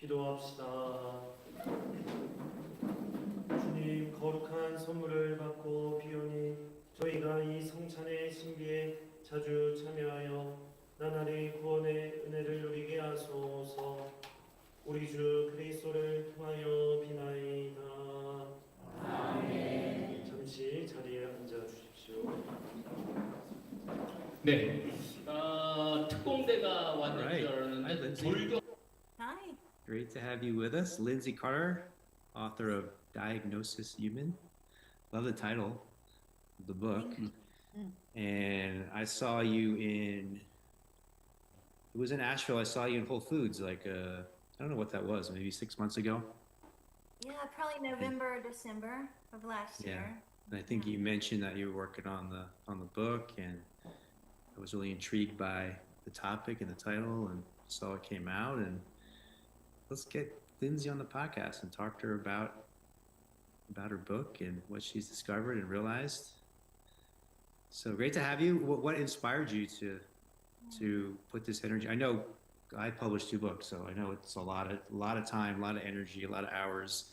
기도합시다. 주님, 거룩한 선물을 받고 비오니 저희가 이 성찬의 신비에 자주 참여하여 나날이 구원의 은혜를 누리게 하소서. 우리 주 그리스도를 통하여 비나이다. 아멘. 잠시 자리에 앉아 주십시오. 네, 특공대가 왔는 줄 알았는데 돌격. Hi. Great to have you with us. Lindsay Carter, author of Diagnosis Human. Love the title of the book. And I saw you it was in Asheville. I saw you in Whole Foods I don't know what that was, maybe 6 months ago. Yeah, probably November or December of last year. And I think you mentioned that you were working on the book, and I was really intrigued by the topic and the title, and saw it came out. And let's get Lindsay on the podcast and talk to her about her book and what she's discovered and realized. So great to have you. What inspired you to put this energy? I know I published 2 books, so I know it's a lot of time, a lot of energy, a lot of hours.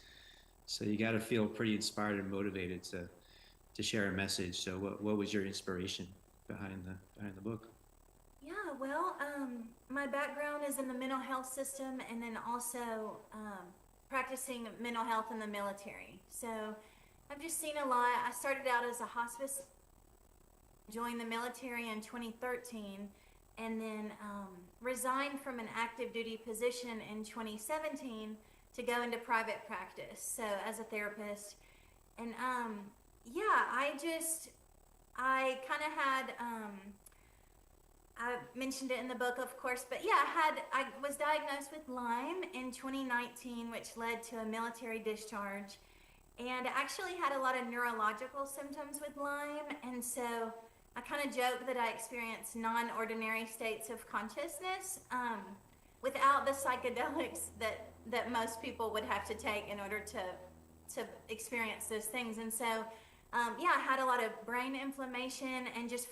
So you got to feel pretty inspired and motivated to share a message. So what was your inspiration behind the book? Yeah, well, my background is in the mental health system, and then also practicing mental health in the military. So I've just seen a lot. I started out as a hospice, joined the military in 2013, and then resigned from an active duty position in 2017 to go into private practice, so as a therapist. And yeah, I kind of had, I mentioned it in the book, of course, but yeah, I was diagnosed with Lyme in 2019, which led to a military discharge, and I actually had a lot of neurological symptoms with Lyme, and so I kind of joke that I experienced non-ordinary states of consciousness without the psychedelics that most people would have to take in order to experience those things. And so, yeah, I had a lot of brain inflammation and just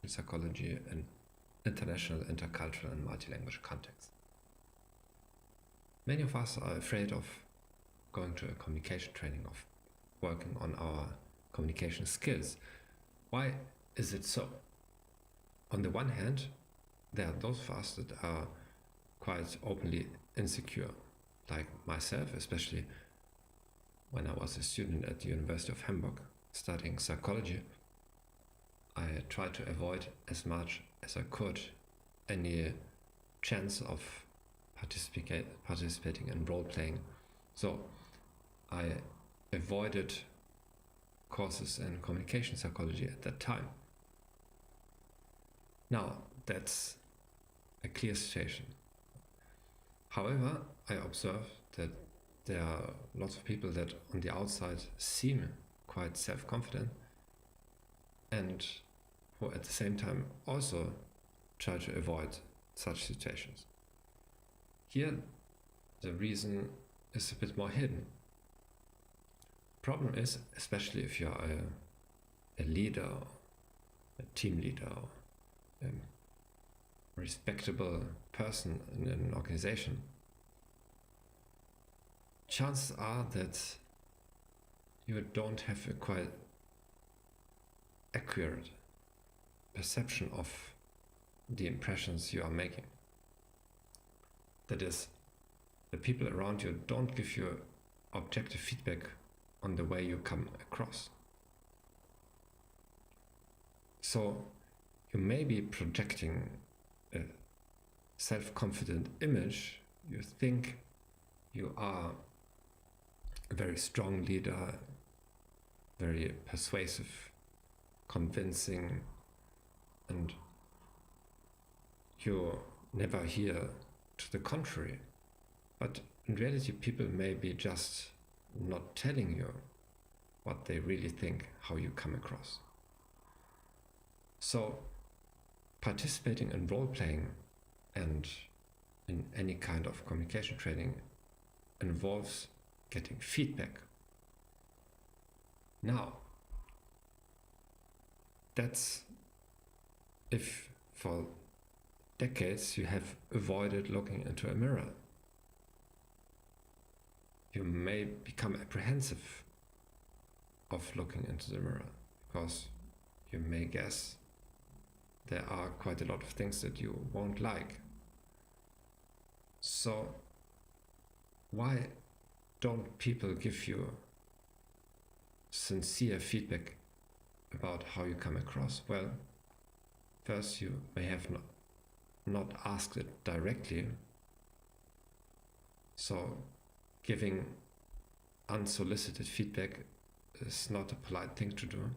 psychology in international, intercultural, and multilanguage contexts. Many of us are afraid of going to a communication training, of working on our communication skills. Why is it so? On the one hand, there are those of us that are quite openly insecure, like myself, especially when I was a student at the University of Hamburg studying psychology. I tried to avoid as much as I could any chance of participating in role-playing. So I avoided courses in communication psychology at that time. Now, that's a clear situation. However, I observe that there are lots of people that on the outside seem quite self-confident and who at the same time also try to avoid such situations. Here, the reason is a bit more hidden. Problem is, especially if you're a leader, a team leader, a respectable person in an organization, chances are that you don't have a quite accurate perception of the impressions you are making. That is, the people around you don't give you objective feedback on the way you come across. So you may be projecting a self-confident image. You think you are a very strong leader, very persuasive, convincing, and you never hear to the contrary. But in reality, people may be just not telling you what they really think, how you come across. So participating in role-playing and in any kind of communication training involves getting feedback. Now, that's if for decades you have avoided looking into a mirror. You may become apprehensive of looking into the mirror because you may guess there are quite a lot of things that you won't like. So why don't people give you sincere feedback about how you come across? Well, first, you may have not asked it directly. So giving unsolicited feedback is not a polite thing to do,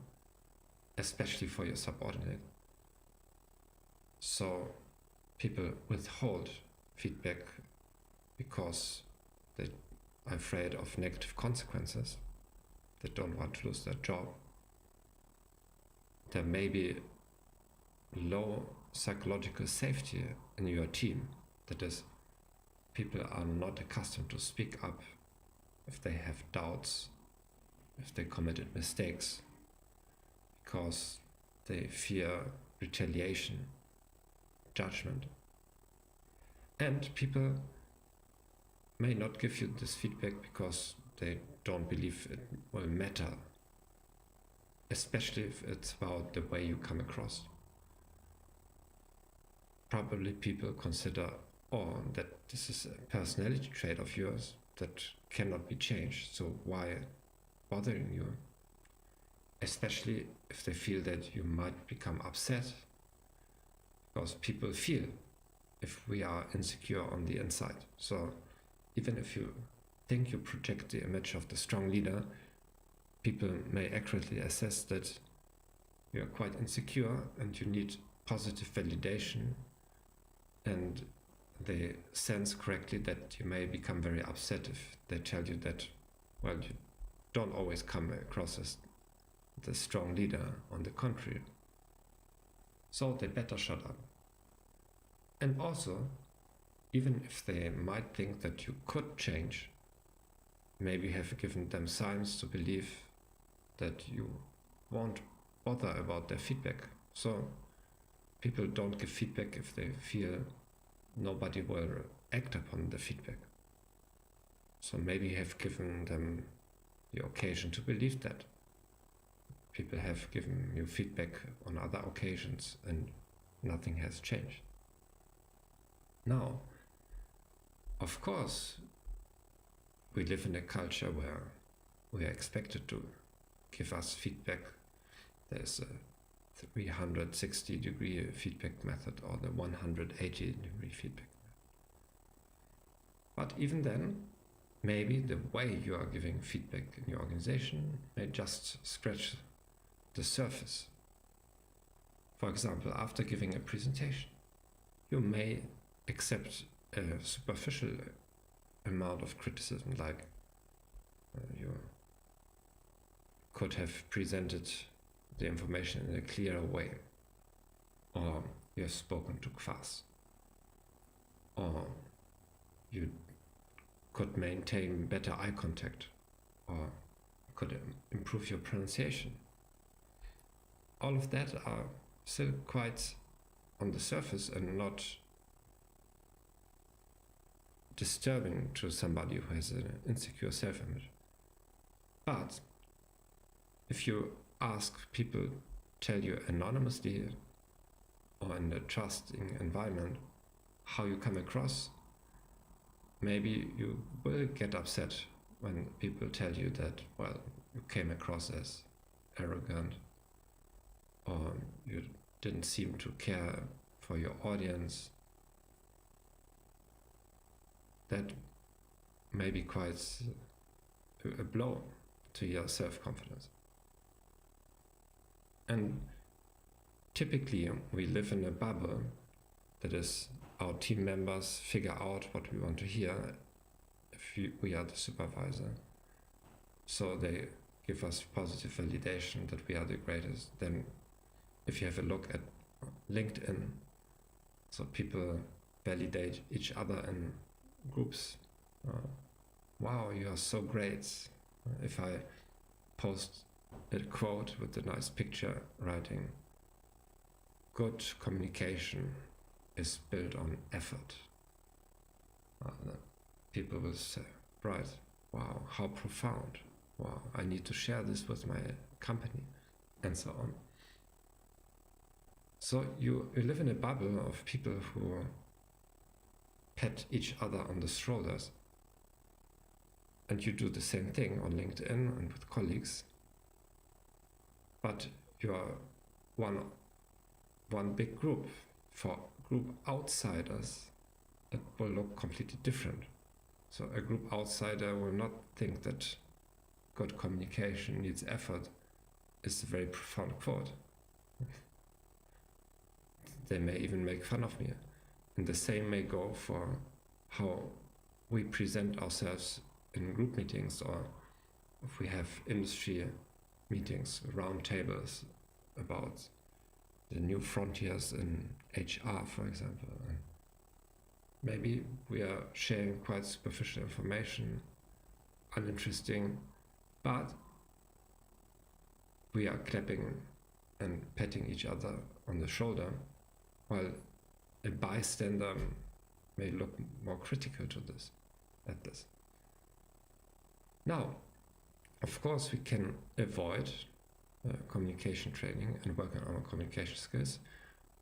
especially for your subordinate. So people withhold feedback because they are afraid of negative consequences. They don't want to lose their job. There may be low psychological safety in your team. That is, people are not accustomed to speak up if they have doubts, if they committed mistakes, because they fear retaliation, judgment. And people may not give you this feedback because they don't believe it will matter, especially if it's about the way you come across. Probably people consider, oh, that this is a personality trait of yours that cannot be changed, so why bothering you? Especially if they feel that you might become upset, because people feel if we are insecure on the inside. So even if you think you project the image of the strong leader, people may accurately assess that you are quite insecure and you need positive validation, and they sense correctly that you may become very upset if they tell you that, well, you don't always come across as the strong leader, on the contrary. So they better shut up. And also, even if they might think that you could change, maybe you have given them signs to believe that you won't bother about their feedback. So people don't give feedback if they feel nobody will act upon the feedback. So maybe you have given them the occasion to believe that. People have given you feedback on other occasions and nothing has changed. Now, of course, we live in a culture where we are expected to give us feedback. There's a 360-degree feedback method or the 180-degree feedback. But even then, maybe the way you are giving feedback in your organization may just scratch the surface. For example, after giving a presentation, you may accept a superficial amount of criticism, like, You could have presented the information in a clearer way, or you have spoken too fast, or you could maintain better eye contact, or could improve your pronunciation. All of that are still quite on the surface and not disturbing to somebody who has an insecure self-image. But if you ask people, tell you anonymously or in a trusting environment how you come across, maybe you will get upset when people tell you that, well, you came across as arrogant, or you didn't seem to care for your audience. That may be quite a blow to your self-confidence. And typically we live in a bubble that is our team members figure out what we want to hear if we are the supervisor. So they give us positive validation that we are the greatest. Then if you have a look at LinkedIn, so people validate each other in groups. Wow, you are so great. If I post a quote with a nice picture writing, good communication is built on effort. People will say, right, wow, how profound. Wow, I need to share this with my company, and so on. So you live in a bubble of people who pat each other on the shoulders, and you do the same thing on LinkedIn and with colleagues, but you are one big group. For group outsiders, it will look completely different. So a group outsider will not think that good communication needs effort. Is a very profound quote. They may even make fun of me. And the same may go for how we present ourselves in group meetings, or if we have industry meetings, round tables about the new frontiers in HR, for example. And maybe we are sharing quite superficial information, uninteresting, but we are clapping and patting each other on the shoulder, while a bystander may look more critical to this, at this. Now, of course, we can avoid communication training and work on our communication skills.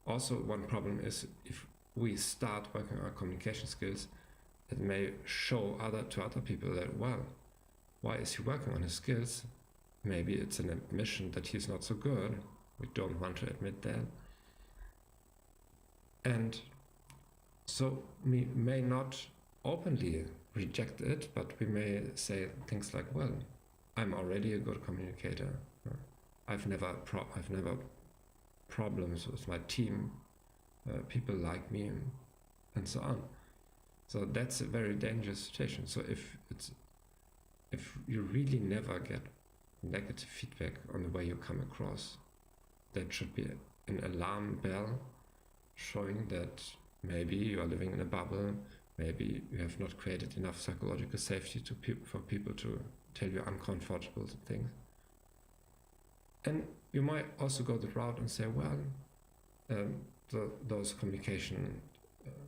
Also, one problem is if we start working on our communication skills, it may show to other people that, well, why is he working on his skills? Maybe it's an admission that he's not so good. We don't want to admit that. And so we may not openly reject it, but we may say things like, well, I'm already a good communicator. I've never problems with my team. People like me, and so on. So that's a very dangerous situation. So if you really never get negative feedback on the way you come across, that should be an alarm bell showing that maybe you are living in a bubble, maybe you have not created enough psychological safety for people to tell you uncomfortable things. And you might also go the route and say, well, those communication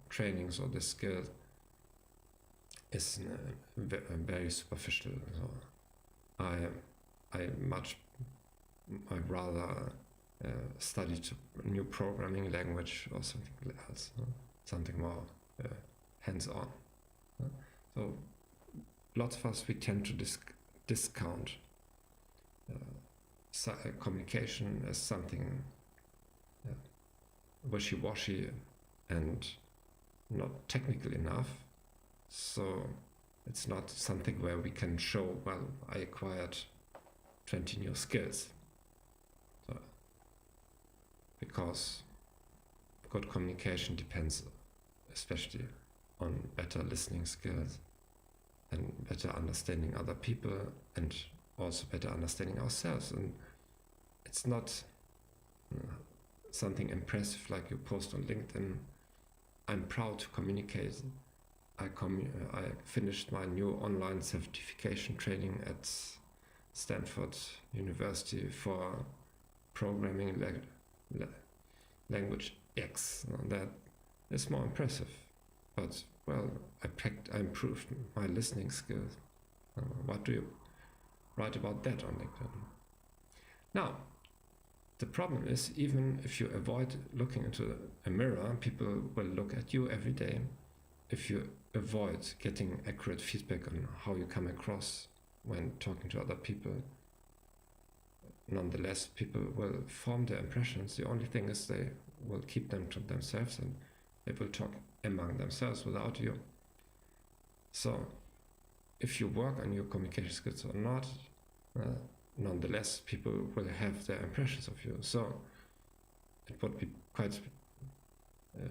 trainings or the skill is very superficial. So I'd rather study a new programming language or something else, something more hands-on. So lots of us, we tend to discount communication as something wishy-washy and not technical enough. So it's not something where we can show, well, I acquired 20 new skills. So, because good communication depends especially on better listening skills and better understanding other people and also better understanding ourselves. And it's not something impressive like you post on LinkedIn. I'm proud to communicate. I finished my new online certification training at Stanford University for programming language X. That is more impressive. But, well, I improved my listening skills. What do you write about that on LinkedIn? Now, the problem is, even if you avoid looking into a mirror, people will look at you every day. If you avoid getting accurate feedback on how you come across when talking to other people, nonetheless, people will form their impressions. The only thing is they will keep them to themselves and they will talk among themselves without you. So, if you work on your communication skills or not, nonetheless, people will have their impressions of you. So, it would be quite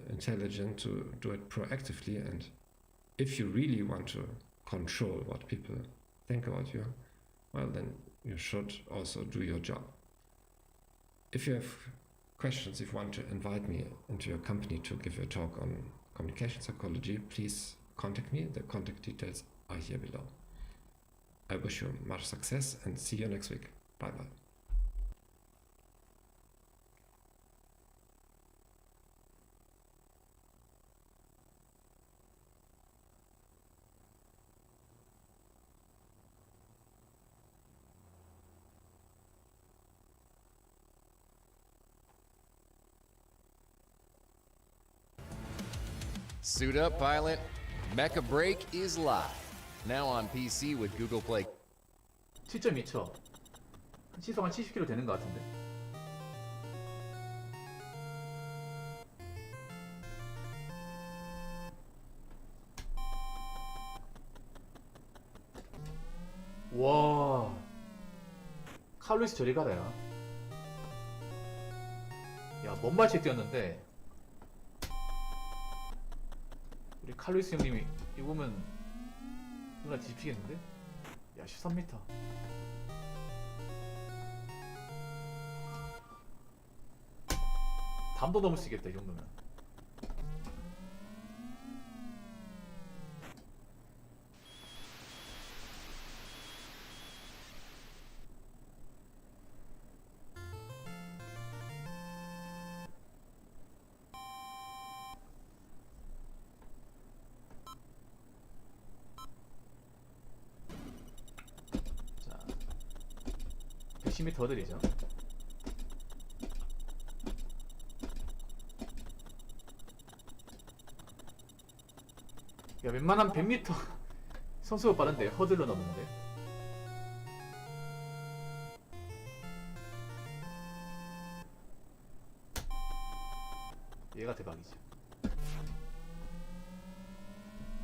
intelligent to do it proactively. And if you really want to control what people think about you, well, then you should also do your job. If you have questions, if you want to invite me into your company to give a talk on communication psychology, please contact me. The contact details are here below. I wish you much success and see you next week. Bye bye. Suit up, pilot. Mecha Break is live. Now on PC with Google Play. 7.2초. 시속 한 70km 되는 것 같은데. 와, 칼로리스 저리 가라. 야, 뭔 말치 뛰었는데 우리 칼로리스 형님이 이거 보면 누나 뒤집히겠는데? 야, 13m. 담도 넘을 수 있겠다, 이 정도면. 자, 110m 더 드리죠. 야, 웬만한 100m 선수가 빠른데 허들로 넘는데. 얘가 대박이죠.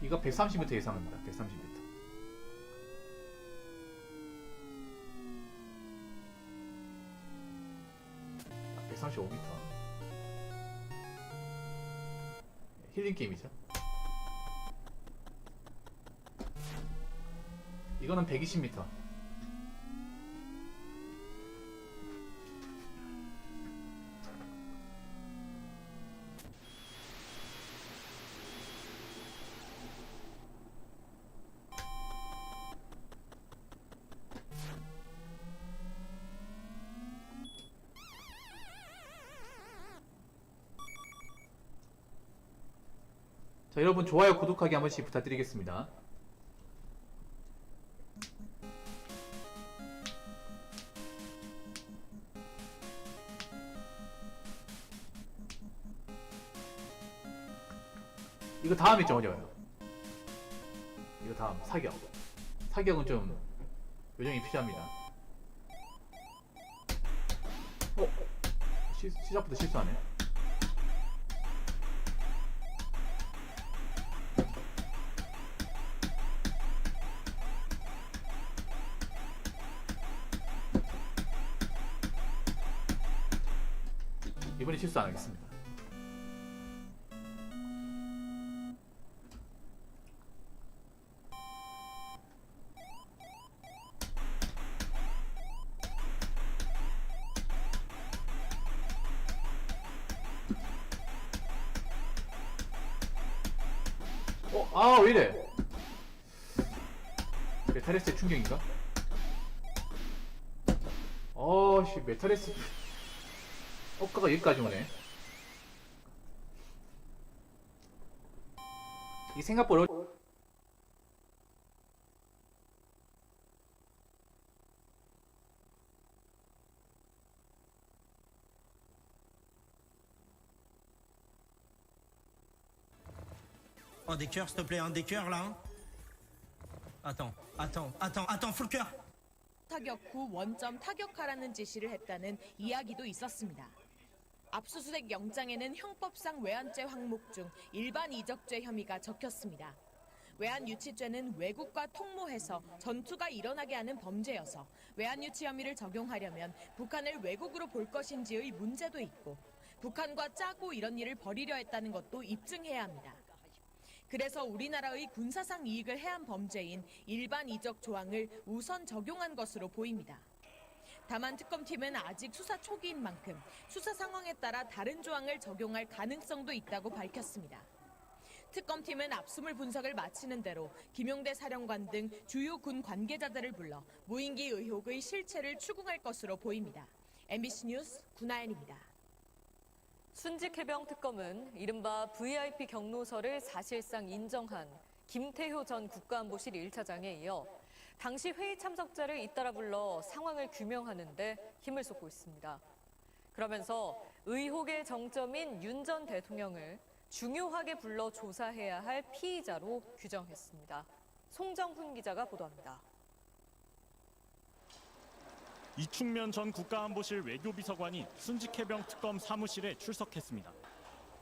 이거 130m 예상합니다. 130m. 아, 135m. 힐링 게임이죠. 이거는 120m. 자, 여러분 좋아요, 구독하기 한 번씩 부탁드리겠습니다. 이거 다음이 좀 어려워요. 이거 다음 사격. 사격은 좀 요령이 필요합니다. 시작부터 실수하네. 이번에 실수 안 하겠습니다. 아, 왜 이래? 메타레스의 충격인가? 씨, 메타레스 효과가 여기까지 오네. 이 생각보다 Oh, des cœurs, s'il te plaît, hein, des cœurs là. Hein. Attends, full cœur. 타격 후 원점 타격하라는 지시를 했다는 이야기도 있었습니다. 압수수색 영장에는 형법상 외환죄 항목 중 일반 이적죄 혐의가 적혔습니다. 외환유치죄는 외국과 통모해서 전투가 일어나게 하는 범죄여서 외환유치 혐의를 적용하려면 북한을 외국으로 볼 것인지의 문제도 있고 북한과 짜고 이런 일을 벌이려 했다는 것도 입증해야 합니다. 그래서 우리나라의 군사상 이익을 해한 범죄인 일반 이적 조항을 우선 적용한 것으로 보입니다. 다만 특검팀은 아직 수사 초기인 만큼 수사 상황에 따라 다른 조항을 적용할 가능성도 있다고 밝혔습니다. 특검팀은 압수물 분석을 마치는 대로 김용대 사령관 등 주요 군 관계자들을 불러 무인기 의혹의 실체를 추궁할 것으로 보입니다. MBC 뉴스 구나연입니다. 순직해병 특검은 이른바 VIP 경로서를 사실상 인정한 김태효 전 국가안보실 1차장에 이어 당시 회의 참석자를 잇따라 불러 상황을 규명하는 데 힘을 쏟고 있습니다. 그러면서 의혹의 정점인 윤 전 대통령을 중요하게 불러 조사해야 할 피의자로 규정했습니다. 송정훈 기자가 보도합니다. 이충면 전 국가안보실 외교비서관이 순직해병 특검 사무실에 출석했습니다.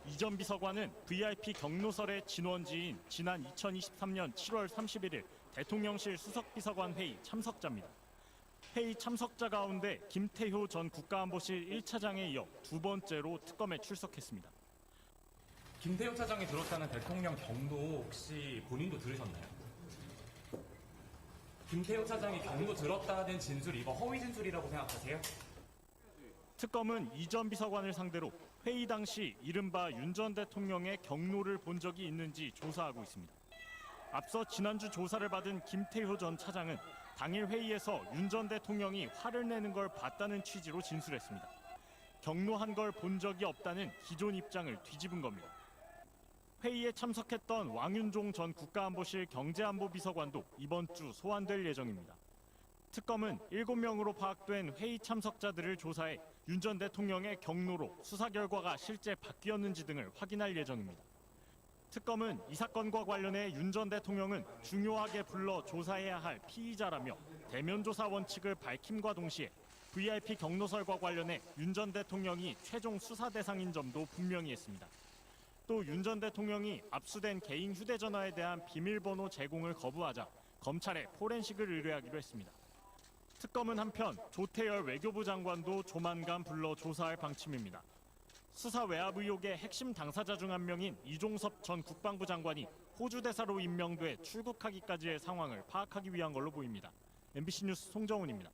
이 전 비서관은 VIP 경로설의 진원지인 지난 2023년 7월 31일 대통령실 수석비서관 회의 참석자입니다. 회의 참석자 가운데 김태효 전 국가안보실 1차장에 이어 두 번째로 특검에 출석했습니다. 김태효 차장이 들었다는 대통령 경로 혹시 본인도 들으셨나요? 김태효 차장이 경로 들었다는 진술 이거 허위 진술이라고 생각하세요? 특검은 이 전 비서관을 상대로 회의 당시 이른바 윤 전 대통령의 경로를 본 적이 있는지 조사하고 있습니다. 앞서 지난주 조사를 받은 김태효 전 차장은 당일 회의에서 윤 전 대통령이 화를 내는 걸 봤다는 취지로 진술했습니다. 경로한 걸 본 적이 없다는 기존 입장을 뒤집은 겁니다. 회의에 참석했던 왕윤종 전 국가안보실 경제안보비서관도 이번 주 소환될 예정입니다. 특검은 7명으로 파악된 회의 참석자들을 조사해 윤 전 대통령의 경로로 수사 결과가 실제 바뀌었는지 등을 확인할 예정입니다. 특검은 이 사건과 관련해 윤 전 대통령은 중요하게 불러 조사해야 할 피의자라며 대면 조사 원칙을 밝힘과 동시에 VIP 경로설과 관련해 윤 전 대통령이 최종 수사 대상인 점도 분명히 했습니다. 또 윤 전 대통령이 압수된 개인 휴대전화에 대한 비밀번호 제공을 거부하자 검찰에 포렌식을 의뢰하기로 했습니다. 특검은 한편 조태열 외교부 장관도 조만간 불러 조사할 방침입니다. 수사 외압 의혹의 핵심 당사자 중 한 명인 이종섭 전 국방부 장관이 호주 대사로 임명돼 출국하기까지의 상황을 파악하기 위한 걸로 보입니다. MBC 뉴스 송정훈입니다.